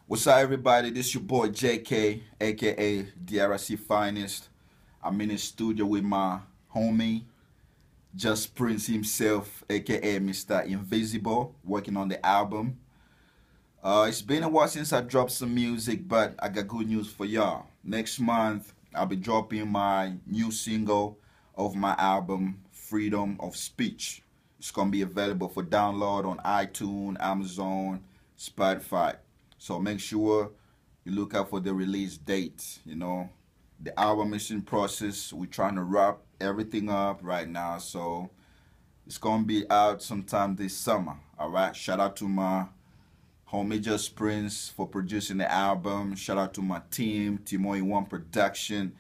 What's up, everybody? This your boy JK, aka DRC Finest. I'm in the studio with my homie, Just Prince himself, aka Mr. Invisible, working on the album. It's been a while since I dropped some music, but I got good news for y'all. Next month, I'll be dropping my new single of my album, Freedom of Speech. It's gonna be available for download on iTunes, Amazon, Spotify. So make sure you look out for the release date. The album is in process. We're trying to wrap everything up right now, so it's gonna be out sometime this summer. All right. Shout out to my homie Just Prince for producing the album. Shout out to my team, Timo in One Production,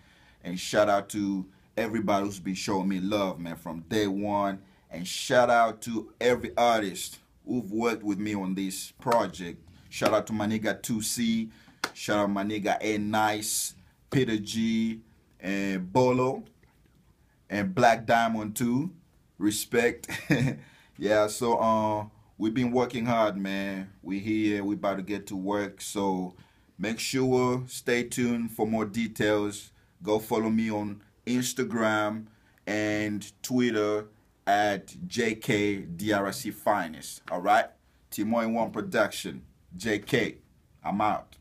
and shout out to everybody who's been showing me love, man, from day one. And shout out to every artist who've worked with me on this project. Shout out to my nigga 2C. Shout out my nigga A Nice, Peter G, and Bolo, and Black Diamond too. Respect. Yeah, so we've been working hard, man. We here, we about to get to work. So make sure stay tuned for more details. Go follow me on Instagram and Twitter at JKDRC Finest. All right? Timo in One Production. JK. I'm out.